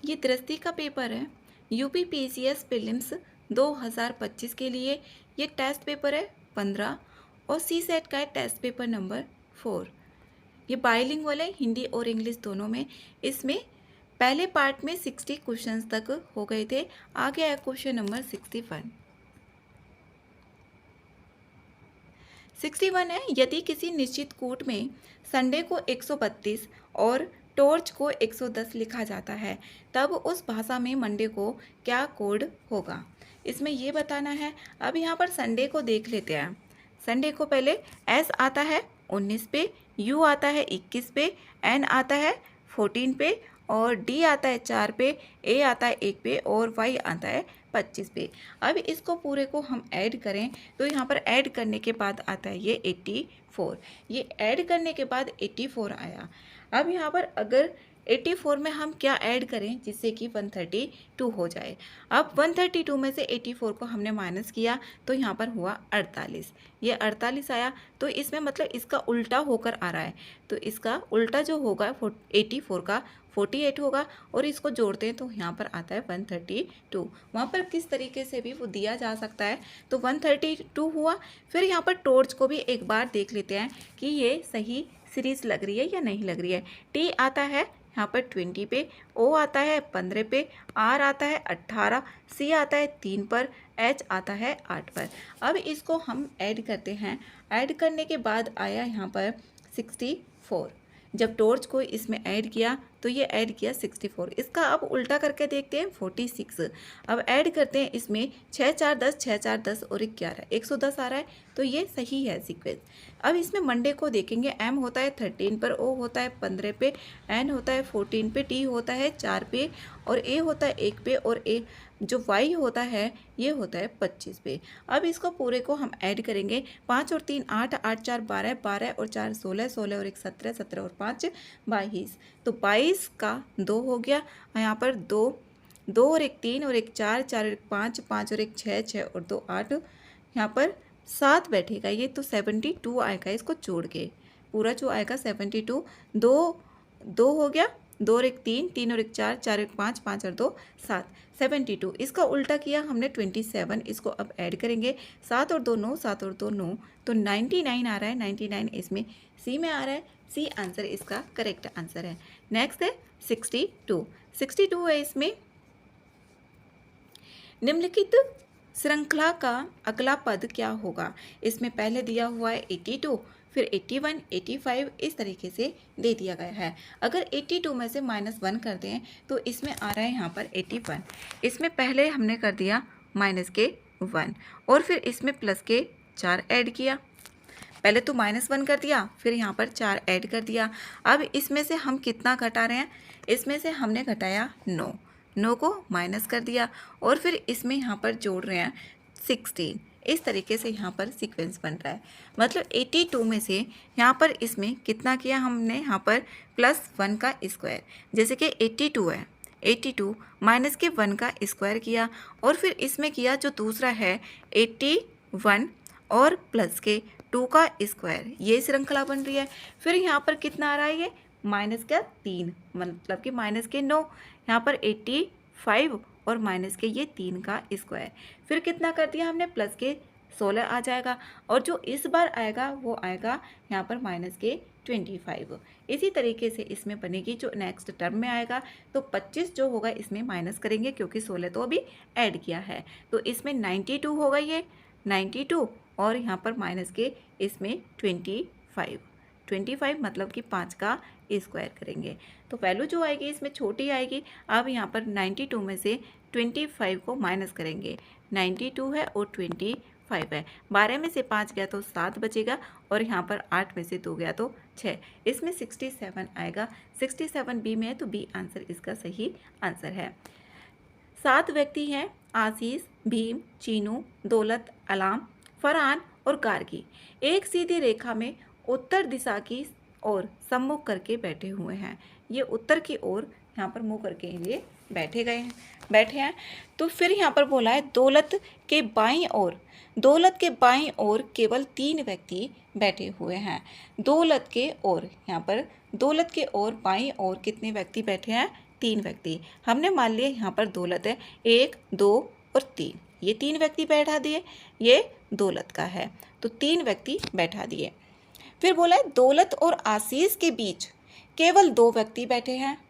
ये दृष्टि का पेपर है, यूपी पीसीएस प्रीलिम्स 2025 के लिए। ये टेस्ट पेपर है 15 और सी सेट का है टेस्ट पेपर नंबर 4। ये बाइलिंगुअल है, हिंदी और इंग्लिश दोनों में। इसमें पहले पार्ट में 60 क्वेश्चंस तक हो गए थे। आगे आया क्वेश्चन नंबर 61 है, यदि किसी निश्चित कोड में संडे को 132 और टॉर्च को 110 लिखा जाता है, तब उस भाषा में मंडे को क्या कोड होगा? इसमें ये बताना है। अब यहाँ पर संडे को देख लेते हैं। संडे को पहले एस आता है 19 पे, यू आता है 21 पे, एन आता है 14 पे और डी आता है 4 पे, ए आता है 1 पे और वाई आता है 25 पे। अब इसको पूरे को हम ऐड करें तो यहाँ पर ऐड करने के बाद आता है ये 84। ये ऐड करने के बाद 84 आया। अब यहाँ पर अगर 84 में हम क्या ऐड करें जिससे कि 132 हो जाए। अब 132 में से 84 को हमने माइनस किया तो यहाँ पर हुआ 48। ये 48 आया तो इसमें मतलब इसका उल्टा होकर आ रहा है, तो इसका उल्टा जो होगा 84 का 48 होगा और इसको जोड़ते हैं तो यहाँ पर आता है 132। वहाँ पर किस तरीके से भी वो दिया जा सकता है। तो 132 हुआ। फिर यहाँ पर टॉर्च को भी एक बार देख लेते हैं कि ये सही सीरीज लग रही है या नहीं लग रही है। टी आता है यहाँ पर 20 पे, ओ आता है 15 पे, आर आता है 18, सी आता है 3 पर, एच आता है 8 पर। अब इसको हम ऐड करते हैं। ऐड करने के बाद आया यहाँ पर 64। जब टॉर्च को इसमें ऐड किया तो ये ऐड किया 64। इसका अब उल्टा करके देखते हैं 46। अब ऐड करते हैं इसमें 6 4 10, 6 4 10 और 11 110 आ रहा है, तो ये सही है सीक्वेंस। अब इसमें मंडे को देखेंगे। एम होता है 13 पर, ओ होता है 15 पे, एन होता है 14 पे, टी होता है 4 पे और ए होता है 1 पे और ए जो वाई होता है ये होता है 25 पे। अब इसको पूरे को हम ऐड करेंगे। 5 और 3 8, 8 4 12, 12 और 4 16, 16 और 1 17, 17 और 5 22। तो 22 का 2 हो गया। यहाँ पर 2 2 और 1 3 और 1 4, 4 और 1 5, 5 और 1 6, 6 और 2 8, यहाँ पर 7 बैठेगा। ये तो 72 आएगा। इसको जोड़ के पूरा जो आएगा 72। 2 2 हो गया, 2 और 1 3, 3 और 1 4, 4 और 1 5, 5 और 2 7, 72। इसका उल्टा किया हमने 27। इसको अब ऐड करेंगे। 7 और 2 9, 7 और 2 9, तो 99 आ रहा है। 99 इसमें सी में आ रहा है। सी आंसर इसका करेक्ट आंसर है। नेक्स्ट है 62। 62 है इसमें निम्नलिखित श्रृंखला का अगला पद क्या होगा। इसमें पहले दिया हुआ है 82, फिर 81, 85 इस तरीके से दे दिया गया है। अगर 82 में से -1 कर दें तो इसमें आ रहा है यहाँ पर 81। इसमें पहले हमने कर दिया -1 और फिर इसमें प्लस के 4 ऐड किया। पहले तो -1 कर दिया, फिर यहाँ पर 4 ऐड कर दिया। अब इसमें से हम कितना घटा रहे हैं? इसमें से हमने घटाया 9 को माइनस कर दिया और फिर इसमें यहाँ पर जोड़ रहे हैं 16। इस तरीके से यहाँ पर सीक्वेंस बन रहा है। मतलब 82 में से यहाँ पर इसमें कितना किया हमने? यहाँ पर +1 का स्क्वायर। जैसे कि 82 है, 82 माइनस के 1 का स्क्वायर किया और फिर इसमें किया जो दूसरा है 81 और प्लस के 2 का स्क्वायर। ये श्रृंखला बन रही है। फिर यहाँ पर कितना आ रहा है? ये -3 मतलब कि -9। यहाँ पर 85 और माइनस के ये 3 का स्क्वायर। फिर कितना कर दिया हमने? प्लस के 16 आ जाएगा और जो इस बार आएगा वो आएगा यहाँ पर -25। इसी तरीके से इसमें बनेगी जो नेक्स्ट टर्म में आएगा। तो 25 जो होगा इसमें माइनस करेंगे क्योंकि 16 तो अभी ऐड किया है। तो इसमें 92 होगा, ये 92 और यहाँ पर माइनस के इसमें 25 मतलब कि 5 का स्क्वायर करेंगे तो वैल्यू जो आएगी इसमें छोटी आएगी। अब यहाँ पर 92 में से 25 को माइनस करेंगे। 92 है और 25 है। 12 में से 5 गया तो 7 बचेगा और यहाँ पर 8 में से 2 गया तो 6। इसमें 67 आएगा। 67 बी में है तो बी आंसर इसका सही आंसर है। 7 व्यक्ति हैं: आशीष, भीम, चीनू, दौलत, अलाम, फरहान और गार्गी। एक सीधी रेखा में उत्तर दिशा की ओर सम्मुख करके बैठे हुए हैं। ये उत्तर की ओर यहाँ पर मुँह करके ये बैठे हैं। तो फिर यहाँ पर बोला है दौलत के बाईं ओर केवल 3 व्यक्ति बैठे हुए हैं। दौलत के ओर, यहाँ पर दौलत के ओर बाईं ओर कितने व्यक्ति बैठे हैं? 3 व्यक्ति। हमने मान लिया यहाँ पर दौलत है 1, 2 और 3, ये 3 व्यक्ति बैठा दिए, ये दौलत का है तो 3 व्यक्ति बैठा दिए। फिर बोला है दौलत और आशीष के बीच केवल 2 व्यक्ति बैठे हैं।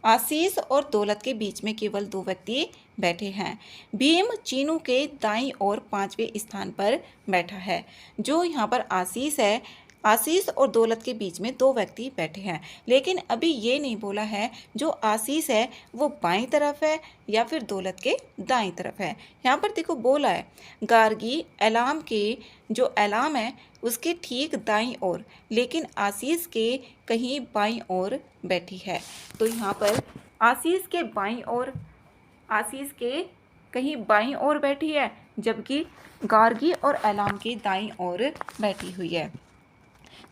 आशीष और दौलत के बीच में केवल 2 व्यक्ति बैठे हैं। भीम चीनू के दाईं ओर 5वें स्थान पर बैठा है। जो यहाँ पर आशीष है, आशीष और दौलत के बीच में 2 व्यक्ति बैठे हैं, लेकिन अभी ये नहीं बोला है जो आशीष है वो बाईं तरफ है या फिर दौलत के दाईं तरफ है। यहाँ पर देखो बोला है गार्गी एलाम के, जो एलाम है उसके ठीक दाईं ओर, लेकिन आशीष के कहीं बाईं ओर बैठी है। तो यहाँ पर आशीष के बाईं ओर, आशीष के कहीं बाईं ओर बैठी है, जबकि गार्गी और एलाम के दाईं ओर बैठी हुई है।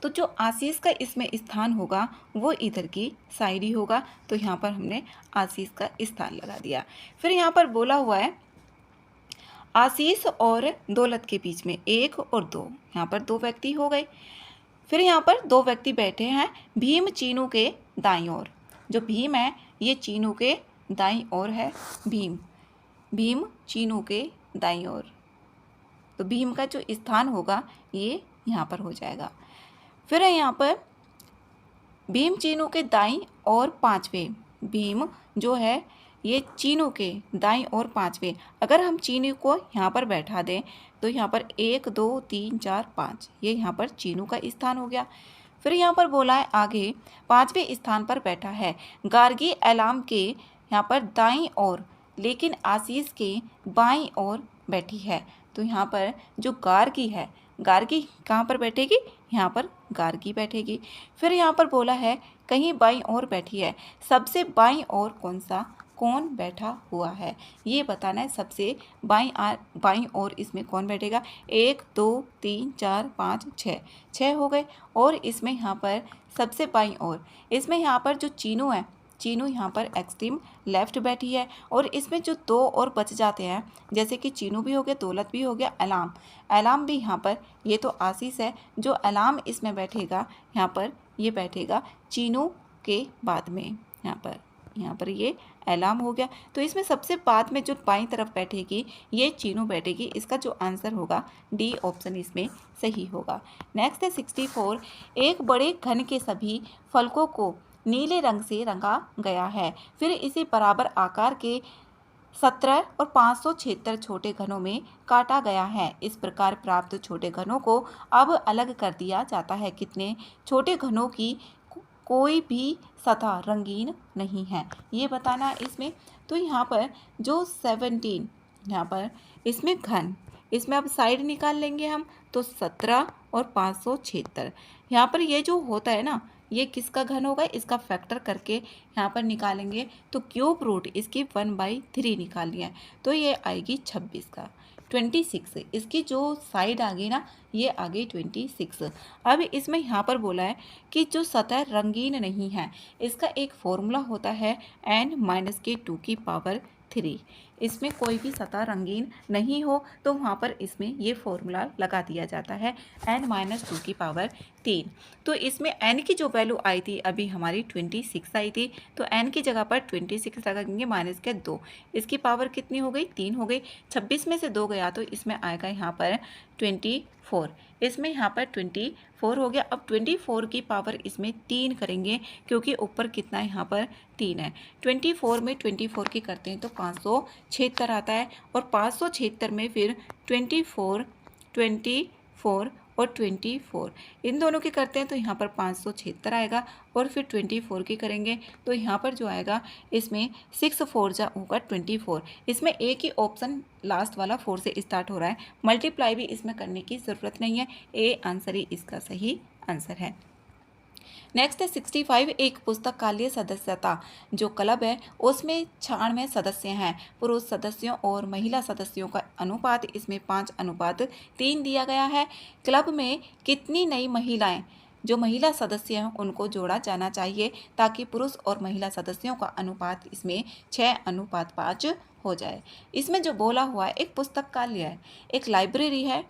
तो जो आशीष का इसमें स्थान होगा वो इधर की साइड ही होगा, तो यहाँ पर हमने आशीष का स्थान लगा दिया। फिर यहाँ पर बोला हुआ है आशीष और दौलत के बीच में 1 और 2, यहाँ पर 2 व्यक्ति हो गए। फिर यहाँ पर 2 व्यक्ति बैठे हैं भीम चीनू के दाईं ओर। जो भीम है ये चीनू के दाईं ओर है, भीम चीनू के दाईं ओर, तो भीम का जो स्थान होगा ये यहाँ पर हो जाएगा। फिर है यहाँ पर भीम चीनू के दाईं और 5वें, भीम जो है ये चीनू के दाईं और 5वें। अगर हम चीनू को यहाँ पर बैठा दें तो यहाँ पर 1, 2, 3, 4, 5, ये यहाँ पर चीनू का स्थान हो गया। फिर यहाँ पर बोला है आगे 5वें स्थान पर बैठा है गार्गी एलाम के यहाँ पर दाईं ओर, लेकिन आशीष के बाईं ओर बैठी है। तो यहाँ पर जो गार्गी है, गार्गी कहाँ पर बैठेगी, यहाँ पर गार्गी बैठेगी। फिर यहाँ पर बोला है कहीं बाईं ओर बैठी है, सबसे बाईं ओर कौन बैठा हुआ है ये बताना है। सबसे बाईं ओर इसमें कौन बैठेगा, 1, 2, 3, 4, 5, 6 हो गए। और इसमें यहाँ पर सबसे बाईं ओर, इसमें यहाँ पर जो चीनू है, चीनू यहाँ पर एक्सट्रीम लेफ्ट बैठी है। और इसमें जो 2 और बच जाते हैं, जैसे कि चीनू भी हो गया, दौलत भी हो गया, एलाम भी यहाँ पर, ये तो आशीष है, जो एलाम इसमें बैठेगा यहाँ पर, ये बैठेगा चीनू के बाद में, यहाँ पर ये एलाम हो गया। तो इसमें सबसे बाद में जो बाईं तरफ बैठेगी ये चीनू बैठेगी। इसका जो आंसर होगा डी ऑप्शन इसमें सही होगा। नेक्स्ट है 64, एक बड़े घन के सभी फलकों को नीले रंग से रंगा गया है, फिर इसे बराबर आकार के 17 और 576 छोटे घनों में काटा गया है। इस प्रकार प्राप्त छोटे घनों को अब अलग कर दिया जाता है। कितने छोटे घनों की कोई भी सतह रंगीन नहीं है, ये बताना इसमें। तो यहाँ पर जो 17, यहाँ पर इसमें घन, इसमें अब साइड निकाल लेंगे हम, तो 17 और 576, यहाँ पर ये जो होता है ना, ये किसका घन होगा, इसका फैक्टर करके यहाँ पर निकालेंगे तो क्यूब रूट इसकी 1/3 निकाल लिया है, तो ये आएगी 26 का 26। इसकी जो साइड आ गई ना, ये आ गई 26। अब इसमें यहाँ पर बोला है कि जो सतह रंगीन नहीं है, इसका एक फॉर्मूला होता है n-2 इसमें कोई भी सतह रंगीन नहीं हो तो वहाँ पर इसमें ये फॉर्मूला लगा दिया जाता है n-2 तो इसमें n की जो वैल्यू आई थी अभी हमारी 26 आई थी, तो n की जगह पर 26 लगाएंगे, माइनस के 2, इसकी पावर कितनी हो गई, 3 हो गई। 26 में से 2 गया तो इसमें आएगा यहाँ पर 24, इसमें यहाँ पर 24 हो गया। अब 24 की पावर इसमें 3 करेंगे क्योंकि ऊपर कितना है, यहाँ पर 3 है। 24 में 24 की करते हैं तो 576 आता है, और 576 में फिर 24 और 24 इन दोनों की करते हैं तो यहाँ पर 576 आएगा, और फिर 24 की करेंगे तो यहाँ पर जो आएगा इसमें 6 4 जा होगा 24। इसमें एक ही ऑप्शन लास्ट वाला 4 से स्टार्ट हो रहा है, मल्टीप्लाई भी इसमें करने की ज़रूरत नहीं है, ए आंसर ही इसका सही आंसर है। नेक्स्ट है 65, एक पुस्तकालय सदस्यता जो क्लब है उसमें 96 सदस्य हैं। पुरुष सदस्यों और महिला सदस्यों का अनुपात इसमें 5:3 दिया गया है। क्लब में कितनी नई महिलाएं, जो महिला सदस्य हैं उनको जोड़ा जाना चाहिए ताकि पुरुष और महिला सदस्यों का अनुपात इसमें 6:5 हो जाए। इसमें जो बोला हुआ है एक पुस्तकालय है, एक लाइब्रेरी है,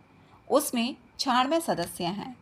उसमें 96 सदस्य हैं।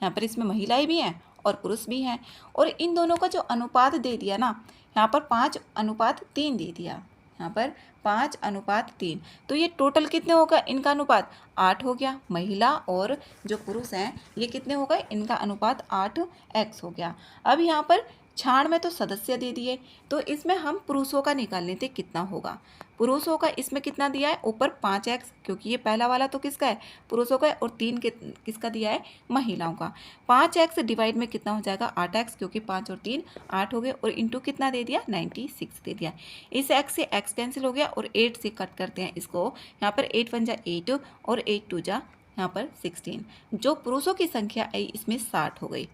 यहाँ पर इसमें महिलाएं भी हैं और पुरुष भी हैं, और इन दोनों का जो अनुपात दे दिया ना, यहाँ पर 5:3 दे दिया, यहाँ पर 5:3, तो ये टोटल कितने होगा इनका अनुपात? 8 हो गया। महिला और जो पुरुष हैं ये कितने हो गए? इनका अनुपात 8x हो गया। अब यहाँ पर छाण में तो सदस्य दे दिए, तो इसमें हम पुरुषों का निकाल लेते कितना होगा। पुरुषों का इसमें कितना दिया है? ऊपर 5x, क्योंकि ये पहला वाला तो किसका है? पुरुषों का है, और 3 किसका दिया है? महिलाओं का। 5x डिवाइड में कितना हो जाएगा? 8x, क्योंकि 5 और 3 8 हो गए, और इंटू कितना दे दिया? 96 दे दिया। इस x से x कैंसिल हो गया, और 8 से कट करते हैं इसको। यहाँ पर 8 1 जा 8 और 8 2 जा यहाँ पर 16। जो पुरुषों की संख्या आई इसमें 60 हो गई।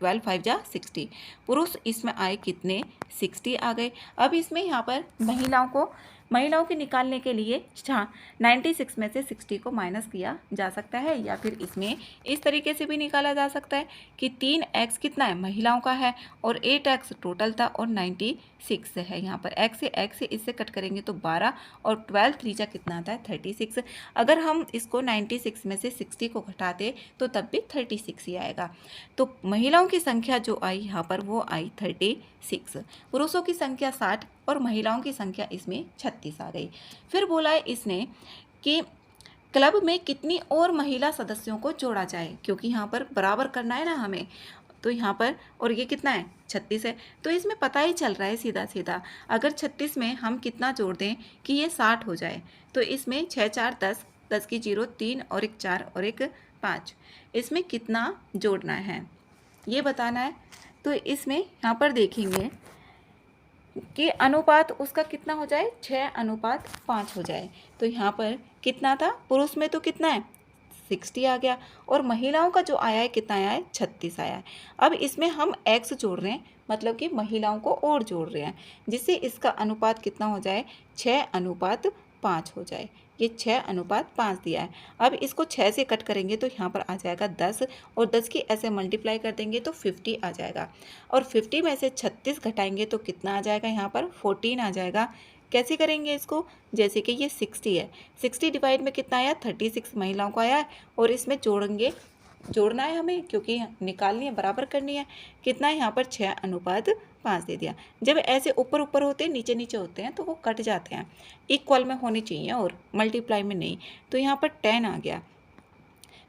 12 5 जा 60। पुरुष इसमें आए कितने? 60 आ गए। अब इसमें यहाँ पर महिलाओं के निकालने के लिए 96 में से 60 को माइनस किया जा सकता है, या फिर इसमें इस तरीके से भी निकाला जा सकता है कि 3x कितना है? महिलाओं का है, और 8x टोटल था, और 96 है यहाँ पर। x से इससे कट करेंगे तो 12, और 12 3 जा कितना आता है? 36। अगर हम इसको 96 में से 60 को घटाते तो तब भी 36 ही आएगा। तो महिलाओं की संख्या जो आई यहाँ पर वो आई 36, पुरुषों की संख्या 60 और महिलाओं की संख्या इसमें 36 आ गई। फिर बोला है इसने कि क्लब में कितनी और महिला सदस्यों को जोड़ा जाए, क्योंकि यहाँ पर बराबर करना है ना हमें, तो यहाँ पर, और ये कितना है? 36 है। तो इसमें पता ही चल रहा है सीधा सीधा, अगर 36 में हम कितना जोड़ दें कि ये 60 हो जाए, तो इसमें 6 4 10, 10 की 0, 3 और 1 4 और 1 5, इसमें कितना जोड़ना है ये बताना है। तो इसमें यहाँ पर देखेंगे कि अनुपात उसका कितना हो जाए? 6:5 हो जाए। तो यहाँ पर कितना था? पुरुष में तो कितना है? 60 आ गया, और महिलाओं का जो आया है कितना आया है? 36 आया है। अब इसमें हम x जोड़ रहे हैं, मतलब कि महिलाओं को और जोड़ रहे हैं, जिससे इसका अनुपात कितना हो जाए? 6:5 हो जाए। ये 6:5 दिया है। अब इसको 6 से कट करेंगे तो यहाँ पर आ जाएगा 10, और 10 की ऐसे मल्टीप्लाई कर देंगे तो 50 आ जाएगा, और 50 में से 36 घटाएंगे तो कितना आ जाएगा? यहाँ पर 14 आ जाएगा। कैसे करेंगे इसको? जैसे कि ये 60 है, 60 डिवाइड में कितना आया? 36 महिलाओं को आया है, और इसमें जोड़ना है हमें, क्योंकि निकालनी है, बराबर करनी है। कितना है यहाँ पर? 6:5 दे दिया। जब ऐसे ऊपर ऊपर होते हैं, नीचे नीचे होते हैं, तो वो कट जाते हैं, इक्वल में होने चाहिए और मल्टीप्लाई में नहीं। तो यहाँ पर 10 आ गया,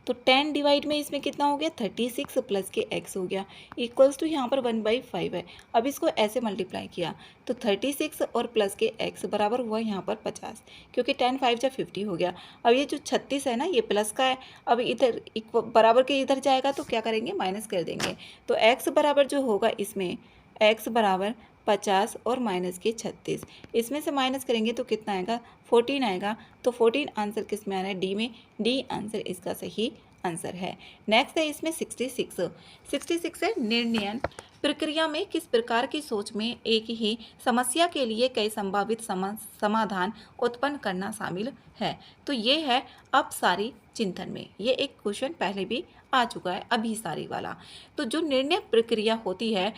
तो 10 डिवाइड में इसमें कितना हो गया? 36 प्लस के x हो गया, इक्वल्स टू यहाँ पर 1/5 है। अब इसको ऐसे मल्टीप्लाई किया तो 36 और प्लस के x बराबर हुआ यहाँ पर 50, क्योंकि 10 5 जा 50 हो गया। अब ये जो 36 है ना, ये प्लस का है, अब इधर बराबर के इधर जाएगा तो क्या करेंगे? माइनस कर देंगे। तो x बराबर जो होगा इसमें, x बराबर 50 और माइनस के 36, इसमें से माइनस करेंगे तो कितना आएगा? 14 आएगा। तो 14 आंसर किस में आ रहा है? डी में। डी आंसर इसका सही आंसर है। नेक्स्ट है इसमें 66 है निर्णयन प्रक्रिया में किस प्रकार की सोच में एक ही समस्या के लिए कई संभावित समाधान उत्पन्न करना शामिल है। तो ये है अपसारी चिंतन में, ये एक क्वेश्चन पहले भी आ चुका है, अभिसारी वाला। तो जो निर्णय प्रक्रिया होती है,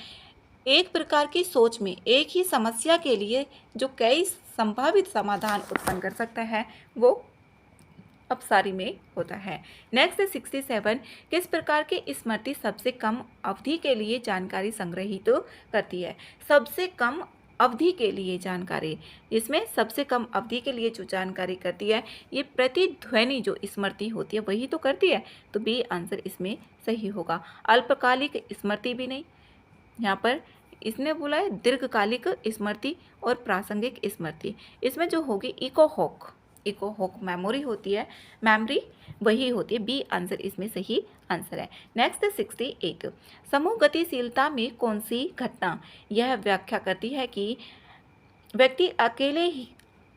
एक प्रकार की सोच में एक ही समस्या के लिए जो कई संभावित समाधान उत्पन्न कर सकता है, वो अपसारी में होता है। नेक्स्ट है 67, किस प्रकार की स्मृति सबसे कम अवधि के लिए जानकारी संग्रहित करती है? सबसे कम अवधि के लिए जानकारी, इसमें सबसे कम अवधि के लिए जो जानकारी करती है, ये प्रतिध्वनि जो स्मृति होती है वही तो करती है। तो बी आंसर इसमें सही होगा। अल्पकालिक स्मृति भी नहीं, यहाँ पर इसने बोला है दीर्घकालिक स्मृति और प्रासंगिक स्मृति। इसमें जो होगी इकोहोक मेमोरी होती है, मेमोरी वही होती है। बी आंसर इसमें सही आंसर है। नेक्स्ट 68, समूह गतिशीलता में कौन सी घटना यह व्याख्या करती है कि व्यक्ति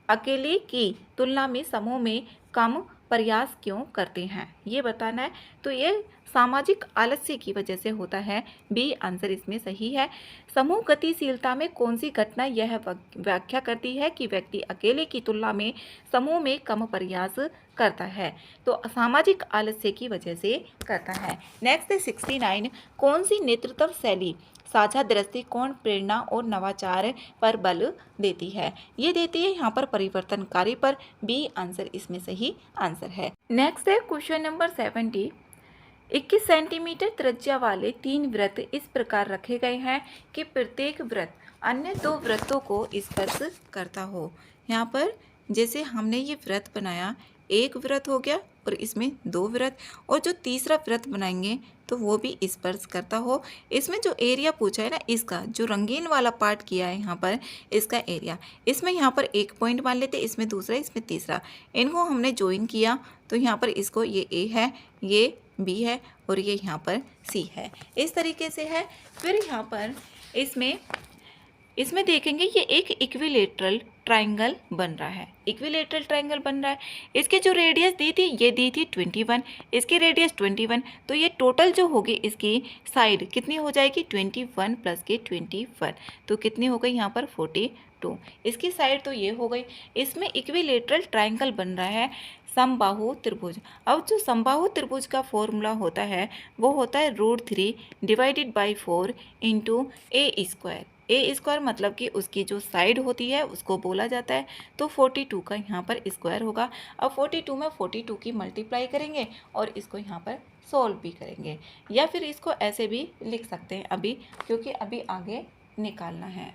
अकेले की तुलना में समूह में कम प्रयास क्यों करते हैं, ये बताना है। तो ये सामाजिक आलस्य की वजह से होता है। बी आंसर इसमें सही है। समूह गतिशीलता में कौन सी घटना यह व्याख्या करती है कि व्यक्ति अकेले की तुलना में समूह में कम प्रयास करता है? तो सामाजिक आलस्य की वजह से करता है। नेक्स्ट 69, कौन सी नेतृत्व शैली साझा दृष्टिकोण, प्रेरणा और नवाचार पर बल देती है? ये देती है यहाँ पर परिवर्तनकारी पर। बी आंसर इसमें सही आंसर है। नेक्स्ट है क्वेश्चन नंबर 70, 21 सेंटीमीटर त्रिज्या वाले 3 वृत्त इस प्रकार रखे गए हैं कि प्रत्येक वृत्त अन्य 2 वृत्तों को स्पर्श करता हो। यहाँ पर जैसे हमने ये वृत्त बनाया, एक वृत्त हो गया और इसमें 2 वृत्त, और जो तीसरा वृत्त बनाएंगे तो वो भी स्पर्श करता हो। इसमें जो एरिया पूछा है ना, इसका जो रंगीन वाला पार्ट किया है यहाँ पर, इसका एरिया, इसमें यहाँ पर एक पॉइंट मान लेते, इसमें दूसरा, इसमें तीसरा, इनको हमने ज्वाइन किया तो यहाँ पर इसको ये ए है, ये बी है और ये यहाँ पर सी है। इस तरीके से है। फिर यहाँ पर इसमें देखेंगे ये एक इक्विलेटरल ट्राइंगल बन रहा है। इक्विलेटरल ट्राइंगल बन रहा है। इसकी जो रेडियस दी थी, ये दी थी 21, इसकी रेडियस 21, तो ये टोटल जो होगी इसकी साइड कितनी हो जाएगी, 21 प्लस के 21, तो कितनी हो गई यहाँ पर 42। इसकी साइड तो ये हो गई। इसमें इक्विलेटरल ट्राइंगल बन रहा है समबाहु त्रिभुज। अब जो समबाहु त्रिभुज का फॉर्मूला होता है वो होता है √3 divided by 4 into A square. A square मतलब कि उसकी जो साइड होती है उसको बोला जाता है। तो 42 का यहाँ पर स्क्वायर होगा। अब 42 में 42 की मल्टीप्लाई करेंगे और इसको यहाँ पर सॉल्व भी करेंगे, या फिर इसको ऐसे भी लिख सकते हैं अभी, क्योंकि अभी आगे निकालना है।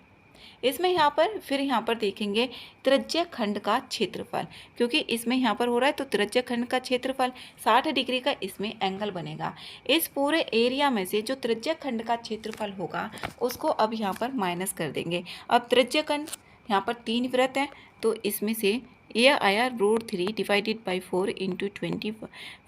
इसमें यहाँ पर फिर यहाँ पर देखेंगे त्रिज्या खंड का क्षेत्रफल, क्योंकि इसमें यहाँ पर हो रहा है तो त्रिज्या खंड का क्षेत्रफल 60 डिग्री का इसमें एंगल बनेगा। इस पूरे एरिया में से जो त्रिज्या खंड का क्षेत्रफल होगा उसको अब यहाँ पर माइनस कर देंगे। अब त्रिज्या खंड यहाँ पर 3 वृत्त हैं तो इसमें से ये आया √3 डिवाइडेड बाई 4 इंटू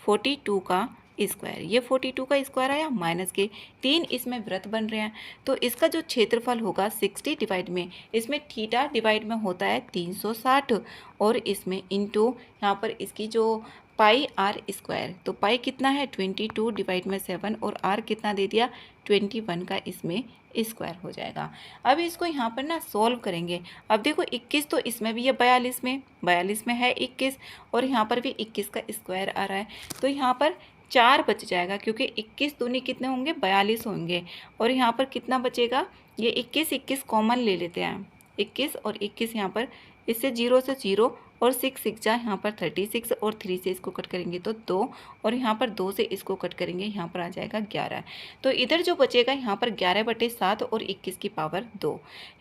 42 का स्क्वायर। ये 42 का स्क्वायर आया, माइनस के 3 इसमें वृत्त बन रहे हैं तो इसका जो क्षेत्रफल होगा 60 डिवाइड में, इसमें थीटा डिवाइड में होता है 360 और इसमें इंटू यहाँ पर इसकी जो पाई आर स्क्वायर, तो पाई कितना है 22 डिवाइड में 7 और आर कितना दे दिया 21 का इसमें स्क्वायर हो जाएगा। अब इसको यहाँ पर ना सॉल्व करेंगे। अब देखो 21 तो इसमें भी है, 42 में है 21 और यहाँ पर भी 21 का स्क्वायर आ रहा है, तो यहाँ पर 4 बच जाएगा, क्योंकि 21 दूनी कितने होंगे 42 होंगे और यहाँ पर कितना बचेगा, ये 21 कॉमन ले लेते हैं, 21 और 21 यहाँ पर, इससे 0 से 0 और 6 6 जा यहाँ पर 36 और 3 से इसको कट करेंगे तो 2 और यहाँ पर 2 से इसको कट करेंगे यहाँ पर आ जाएगा 11। तो इधर जो बचेगा यहाँ पर 11/7 और 21 की पावर 2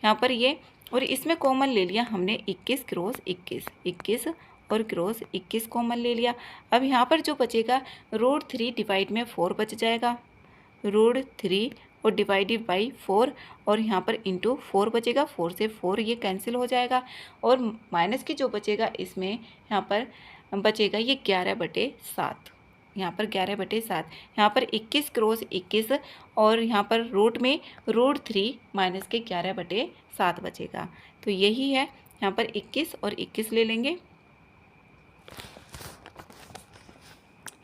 यहाँ पर ये, और इसमें कॉमन ले लिया हमने 21 क्रॉस 21 और क्रॉस 21 कॉमन ले लिया। अब यहाँ पर जो बचेगा √3 डिवाइड में 4 बच जाएगा, √3 और डिवाइडेड बाई 4 और यहाँ पर इंटू 4 बचेगा, 4 से 4 ये कैंसिल हो जाएगा और माइनस की जो बचेगा इसमें यहाँ पर बचेगा ये 11/7, यहाँ पर 11/7, यहाँ पर 21 क्रॉस 21 और यहाँ पर रूट में √3 माइनस के 11/7 बचेगा। तो यही है, यहाँ पर 21 और 21 ले लेंगे,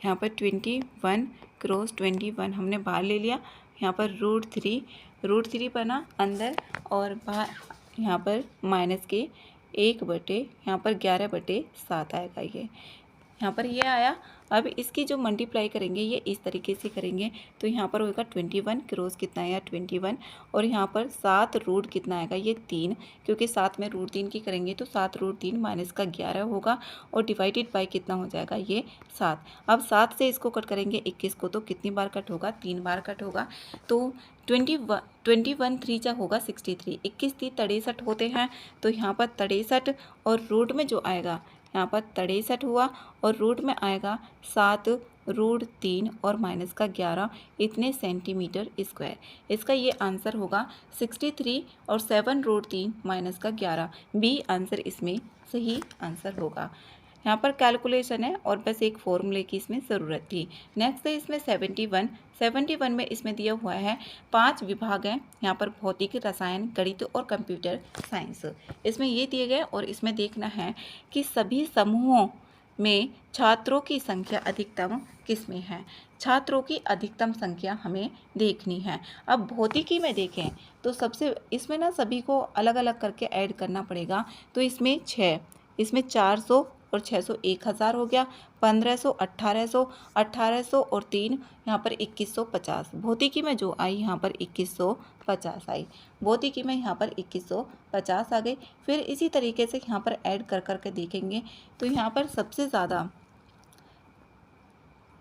यहाँ पर 21 क्रॉस 21 हमने बाहर ले लिया, यहाँ पर √3 बना अंदर और बाहर यहाँ पर माइनस के 1 यहाँ पर 11/7 आएगा ये, यहाँ पर ये आया। अब इसकी जो मल्टीप्लाई करेंगे ये इस तरीके से करेंगे तो यहाँ पर होगा 21 क्रॉस कितना आया 21 और यहाँ पर 7 रूट कितना आएगा ये 3, क्योंकि 7 में √3 की करेंगे तो 7 √3 माइनस का 11 होगा और डिवाइडेड बाय कितना हो जाएगा ये 7। अब 7 से इसको कट करेंगे 21 को तो कितनी बार कट होगा, 3 बार कट होगा। तो 21 3 होगा 63, 21 3 63 होते हैं, तो यहाँ पर 63 और रूट में जो आएगा यहाँ पर 63 हुआ और रूट में आएगा 7 √3 और माइनस का 11 इतने सेंटीमीटर स्क्वायर। इसका ये आंसर होगा 63 और 7 √3 माइनस का 11, बी आंसर इसमें सही आंसर होगा। यहाँ पर कैलकुलेशन है और बस एक फॉर्मूले की इसमें ज़रूरत थी। नेक्स्ट है इसमें 71 में इसमें दिया हुआ है 5 विभाग हैं, यहाँ पर भौतिक, रसायन, गणित और कंप्यूटर साइंस इसमें ये दिए गए और इसमें देखना है कि सभी समूहों में छात्रों की संख्या अधिकतम किसमें है। छात्रों की अधिकतम संख्या हमें देखनी है। अब भौतिकी में देखें तो सबसे इसमें ना सभी को अलग अलग करके ऐड करना पड़ेगा, तो इसमें 6, इसमें 400 और 600 1000 हो गया, 1500 1800 1800 और 3 यहाँ पर 2150। भौतिकी में जो आई यहाँ पर 2150 आई, भौतिकी में यहाँ पर 2150 आ गई। फिर इसी तरीके से यहाँ पर ऐड कर करके देखेंगे तो यहाँ पर सबसे ज़्यादा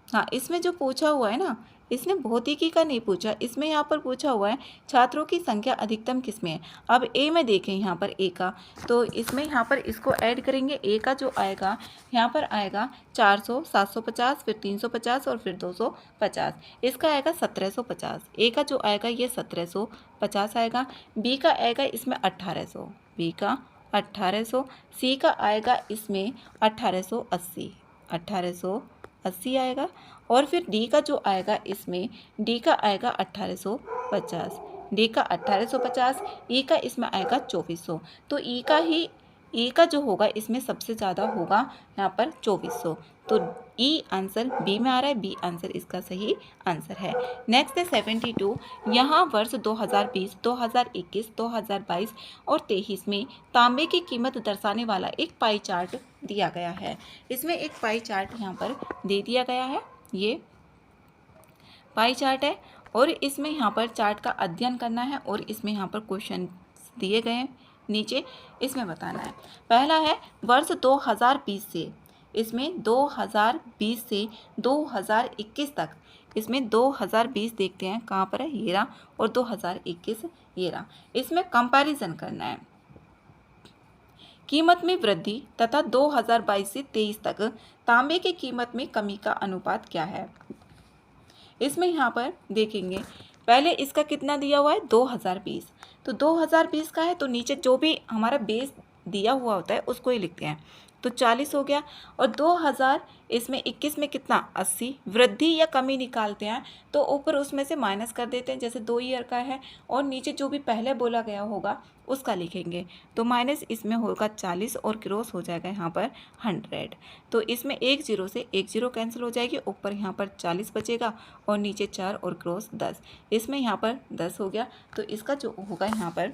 हाँ, इसमें जो पूछा हुआ है ना, इसने भौतिकी का नहीं पूछा, इसमें यहाँ पर पूछा हुआ है छात्रों की संख्या अधिकतम किसमें है। अब ए में देखें यहाँ पर ए का, तो इसमें यहाँ पर इसको ऐड करेंगे। ए का जो आएगा यहाँ पर आएगा 400, 750, फिर 350 और फिर 250। इसका आएगा 1750। ए का जो आएगा ये 1750 आएगा। बी का आएगा इसमें 1800, बी का 1800। सी का आएगा इसमें 1880, 1880 आएगा। और फिर डी का जो आएगा इसमें, डी का आएगा 1850, डी का 1850। ई का इसमें आएगा 2400। तो ई का जो होगा इसमें सबसे ज़्यादा होगा यहाँ पर 2400। तो ई आंसर बी में आ रहा है, बी आंसर इसका सही आंसर है। नेक्स्ट है 72। यहाँ वर्ष 2020, 2021, 2022 और 23 में तांबे की कीमत दर्शाने वाला एक पाई चार्ट दिया गया है। इसमें एक पाई चार्ट यहाँ पर दे दिया गया है, ये पाई चार्ट है और इसमें यहाँ पर चार्ट का अध्ययन करना है और इसमें यहाँ पर क्वेश्चन दिए गए हैं नीचे, इसमें बताना है। पहला है वर्ष 2020 से, इसमें 2020 से 2021 तक, इसमें 2020 देखते हैं कहाँ पर है, ये रहा, और 2021 ये रहा। इसमें कंपैरिजन करना है। कीमत में वृद्धि तथा 2022 से 23 तक तांबे की कीमत में कमी का अनुपात क्या है। इसमें यहाँ पर देखेंगे, पहले इसका कितना दिया हुआ है 2020, तो 2020 का है तो नीचे जो भी हमारा बेस दिया हुआ होता है उसको ही लिखते हैं, तो 40 हो गया। और 2000 इसमें 21 में कितना 80, वृद्धि या कमी निकालते हैं तो ऊपर उसमें से माइनस कर देते हैं, जैसे 2 ईयर का है और नीचे जो भी पहले बोला गया होगा उसका लिखेंगे, तो माइनस इसमें होगा 40 और क्रॉस हो जाएगा यहाँ पर 100। तो इसमें एक जीरो से एक जीरो कैंसिल हो जाएगी, ऊपर यहाँ पर 40 बचेगा और नीचे 4 और क्रॉस 10, इसमें यहाँ पर 10 हो गया। तो इसका जो होगा यहाँ पर,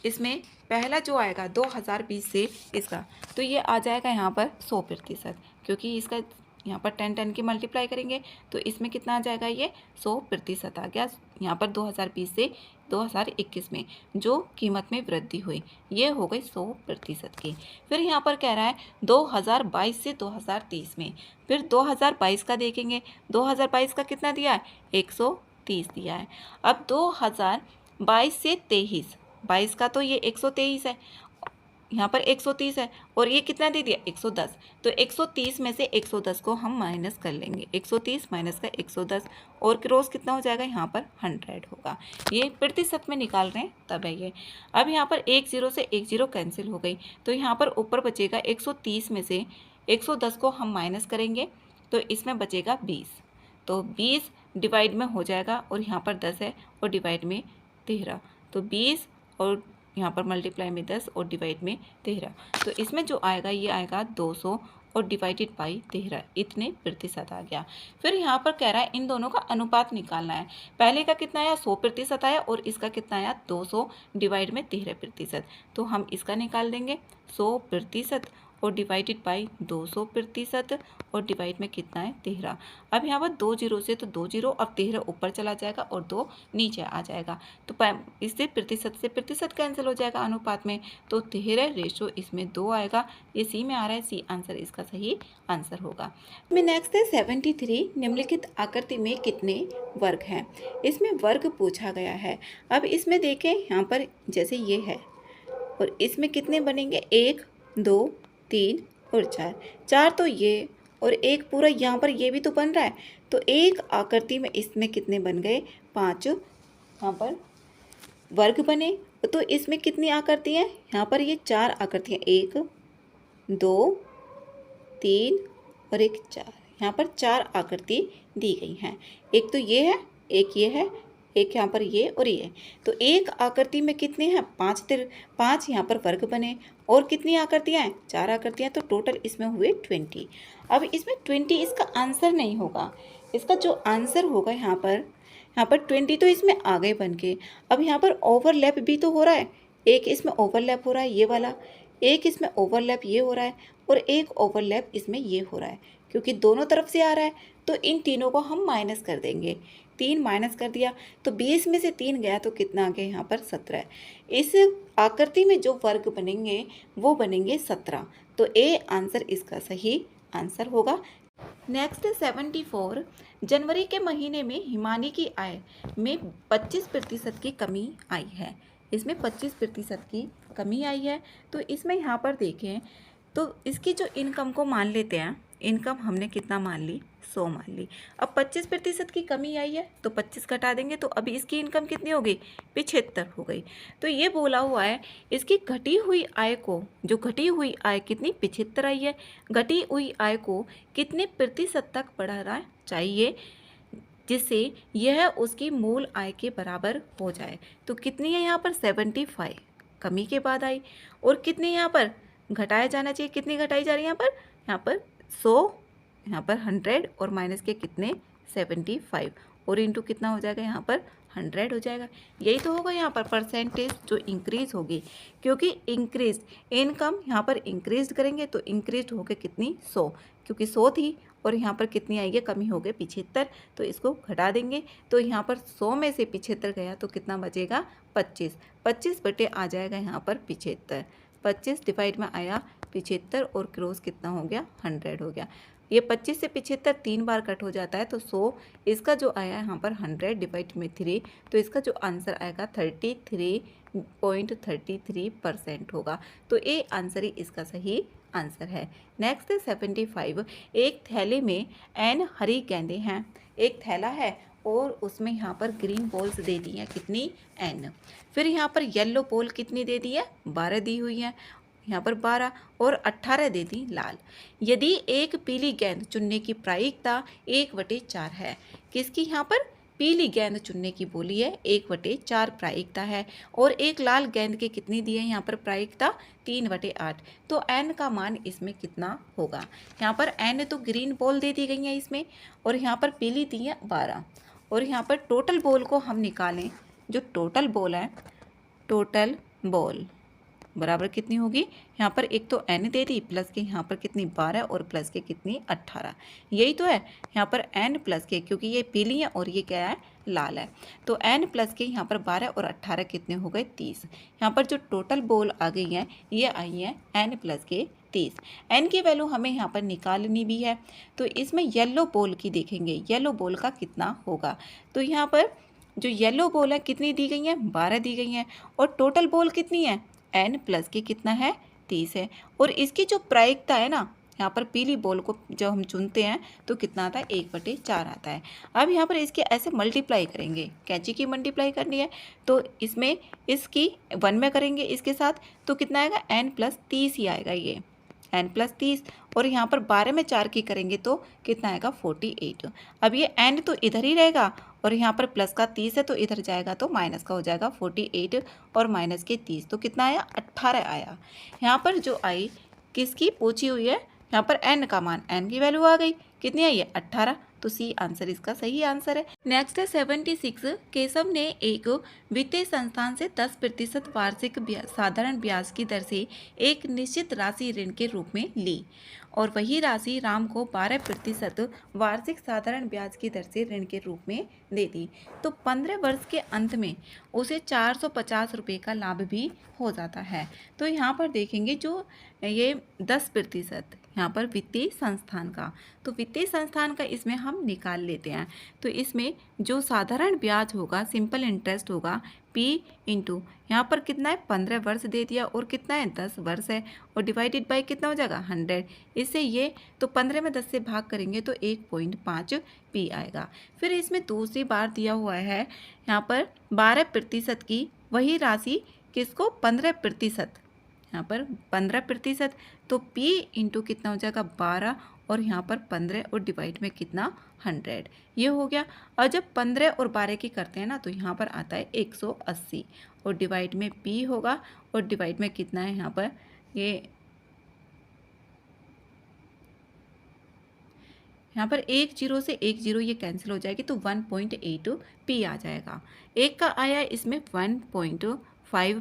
इसमें पहला जो आएगा 2020 से इसका, तो ये आ जाएगा यहाँ पर 100%, क्योंकि इसका यहाँ पर 10 की मल्टीप्लाई करेंगे तो इसमें कितना आ जाएगा, ये 100% आ गया। यहाँ पर 2020 से 2021 में जो कीमत में वृद्धि हुई ये हो गई 100% की। फिर यहाँ पर कह रहा है 2022 से 2023 में, फिर 2022 का देखेंगे, 2022 का कितना दिया है 130 दिया है। अब 2022 से 23, 22 का तो ये 123 है, यहाँ पर 130 है और ये कितना दे दिया 110, तो 130 में से 110 को हम माइनस कर लेंगे, 130 माइनस का 110 और क्रॉस कितना हो जाएगा यहाँ पर 100 होगा। ये प्रतिशत में निकाल रहे हैं तब है ये। अब यहाँ पर एक जीरो से एक जीरो कैंसिल हो गई, तो यहाँ पर ऊपर बचेगा 130 में से 110 को हम माइनस करेंगे तो इसमें बचेगा 20, तो 20 डिवाइड में हो जाएगा और यहाँ पर 10 है और डिवाइड में 13, तो 20 और यहाँ पर मल्टीप्लाई में 10 और डिवाइड में 13, तो इसमें जो आएगा ये आएगा 200 और डिवाइडेड बाई 13, इतने प्रतिशत आ गया। फिर यहाँ पर कह रहा है इन दोनों का अनुपात निकालना है। पहले का कितना आया 100% आया और इसका कितना आया 200 डिवाइड में 13%, तो हम इसका निकाल देंगे 100% और डिवाइडेड बाई 200% और डिवाइड में कितना है 13। अब यहाँ पर 2 जीरो से तो 2 जीरो, अब 13 ऊपर चला जाएगा और 2 नीचे आ जाएगा, तो इससे प्रतिशत कैंसिल हो जाएगा अनुपात में, तो 13 रेशो इसमें 2 आएगा। ये सी में आ रहा है, सी आंसर इसका सही आंसर होगा। में नेक्स्ट है 73, निम्नलिखित आकृति में कितने वर्ग हैं। इसमें वर्ग पूछा गया है। अब इसमें देखें यहाँ पर जैसे ये है और इसमें कितने बनेंगे 1 2 3 और 4, 4 तो ये और एक पूरा यहाँ पर ये भी तो बन रहा है, तो एक आकृति में इसमें कितने बन गए 5 यहाँ पर वर्ग बने। तो इसमें कितनी आकृति हैं यहाँ पर, ये 4 आकृतियाँ, 1 2 3 और एक 4, यहाँ पर 4 आकृति दी गई हैं। एक तो ये है, एक ये है, एक यहाँ पर ये और ये, तो एक आकृति में कितने हैं 5 यहाँ पर वर्ग बने और कितनी आकृतियाँ हैं 4 आकृतियाँ, तो टोटल इसमें हुए 20। अब इसमें 20 इसका आंसर नहीं होगा, इसका जो आंसर होगा यहाँ पर 20 तो इसमें आ गए बन के। अब यहाँ पर ओवरलैप भी तो हो रहा है, एक इसमें ओवरलैप हो रहा है ये वाला, एक इसमें ओवरलैप ये हो रहा है और एक ओवरलैप इसमें ये हो रहा है, क्योंकि दोनों तरफ से आ रहा है तो इन तीनों को हम माइनस कर देंगे। 3 माइनस कर दिया तो 20 में से 3 गया तो कितना आ गया यहाँ पर 17। इस आकृति में जो वर्ग बनेंगे वो बनेंगे 17, तो ए आंसर इसका सही आंसर होगा। नेक्स्ट 74 जनवरी के महीने में हिमानी की आय में 25% की कमी आई है। इसमें 25% की कमी आई है। तो इसमें यहाँ पर देखें तो इसकी जो इनकम को मान लेते हैं, इनकम हमने कितना मान ली, 100 मान ली। अब 25% की कमी आई है तो 25 घटा देंगे तो अभी इसकी इनकम कितनी हो गई, 75 हो गई। तो ये बोला हुआ है इसकी घटी हुई आय को, जो घटी हुई आय कितनी 75 आई है, घटी हुई आय को कितने प्रतिशत तक बढ़ाना चाहिए जिससे यह उसकी मूल आय के बराबर हो जाए। तो कितनी है यहाँ पर 75 कमी के बाद आई, और कितनी यहाँ पर घटाया जाना चाहिए, कितनी घटाई जा रही है यहाँ पर 100, यहाँ पर 100 और माइनस के कितने 75 और इंटू कितना हो जाएगा यहाँ पर 100 हो जाएगा। यही तो होगा यहाँ पर परसेंटेज जो इंक्रीज होगी, क्योंकि इंक्रीज इनकम यहाँ पर इंक्रीज करेंगे तो इंक्रीज होकर कितनी 100, क्योंकि 100 थी और यहाँ पर कितनी आई है, कमी हो गई 75, तो इसको घटा देंगे तो यहाँ पर 100 में से 75 गया तो कितना बचेगा 25, 25 बटे आ जाएगा यहाँ पर 75, 25 डिवाइड में आया 75 और क्रॉस कितना हो गया 100 हो गया। ये 25 से 75 3 बार कट हो जाता है तो 100, इसका जो आया यहाँ पर 100 डिवाइड में 3, तो इसका जो आंसर आएगा 33.33% होगा। तो ये आंसर ही इसका सही आंसर है। नेक्स्ट 75 एक थैले में n हरी गेंदें हैं, एक थैला है और उसमें यहाँ पर ग्रीन बॉल्स दे दी हैं कितनी n, फिर यहाँ पर येलो बॉल कितनी दे दी है 12 दी हुई है, यहाँ पर 12 और 18 दे दी लाल। यदि एक पीली गेंद चुनने की प्रायिकता 1/4 है, किसकी यहाँ पर पीली गेंद चुनने की बोली है 1/4 प्रायिकता है, और एक लाल गेंद के कितनी दी है यहाँ पर प्रायिकता 3/8, तो n का मान इसमें कितना होगा। यहाँ पर n तो ग्रीन बॉल दे दी गई है इसमें, और यहाँ पर पीली दी है 12, और यहाँ पर टोटल बॉल को हम निकालें, जो टोटल बॉल है, टोटल बॉल बराबर कितनी होगी, यहाँ पर एक तो n दे दी प्लस के यहाँ पर कितनी 12 और प्लस के कितनी 18, यही तो है यहाँ पर n प्लस के, क्योंकि ये पीली है और ये क्या है लाल है, तो n प्लस के यहाँ पर 12 और 18 कितने हो गए 30। यहाँ पर जो टोटल बॉल आ गई है ये आई है n प्लस के 30। n की वैल्यू हमें यहाँ पर निकालनी भी है, तो इसमें येलो बॉल की देखेंगे, येलो बॉल का कितना होगा। तो यहाँ पर जो येलो बॉल है कितनी दी गई है 12 दी गई है, और टोटल बॉल कितनी है n प्लस के कितना है 30 है, और इसकी जो प्रायिकता है ना, यहाँ पर पीली बॉल को जब हम चुनते हैं तो कितना आता है 1/4 आता है। अब यहाँ पर इसके ऐसे मल्टीप्लाई करेंगे, कैंची की मल्टीप्लाई करनी है तो इसमें इसकी 1 में करेंगे इसके साथ, तो कितना आएगा n प्लस 30 ही आएगा, ये n प्लस 30, और यहाँ पर 12 में 4 की करेंगे तो कितना आएगा 48। अब ये n तो इधर ही रहेगा और यहाँ पर प्लस का 30 है तो इधर जाएगा तो माइनस का हो जाएगा 48 और माइनस के 30, तो कितना आया 18 आया। यहाँ पर जो आई किसकी पूछी हुई है, यहाँ पर n का मान, n की वैल्यू आ गई कितनी आई है 18, तो सी आंसर इसका सही आंसर है। नेक्स्ट है 76 केशव ने एक वित्तीय संस्थान से 10% वार्षिक साधारण ब्याज की दर से एक निश्चित राशि ऋण के रूप में ली, और वही राशि राम को 12% वार्षिक साधारण ब्याज की दर से ऋण के रूप में दे दी। तो 15 वर्ष के अंत में उसे 450 रुपये का लाभ भी हो जाता है। तो यहाँ पर देखेंगे जो ये 10% यहाँ पर वित्तीय संस्थान का, तो वित्तीय संस्थान का इसमें हम निकाल लेते हैं। तो इसमें जो साधारण ब्याज होगा, सिंपल इंटरेस्ट होगा, P इंटू यहाँ पर कितना है 15 वर्ष दे दिया और कितना है 10 वर्ष है, और डिवाइडेड बाय कितना हो जाएगा 100, इससे ये तो 15 में 10 से भाग करेंगे तो 1.5 P आएगा। फिर इसमें दूसरी बार दिया हुआ है यहाँ पर 12% की वही राशि, किसको 15%, यहाँ पर 15%, तो P इंटू कितना हो जाएगा 12 और यहाँ पर 15 और डिवाइड में कितना 100, ये हो गया। और जब 15 और 12 की करते हैं ना तो यहाँ पर आता है 180 और डिवाइड में P होगा और डिवाइड में कितना है यहाँ पर ये, यहाँ पर 10 से 10 ये कैंसिल हो जाएगी तो 1.8 P आ जाएगा। एक का आया इसमें 1.5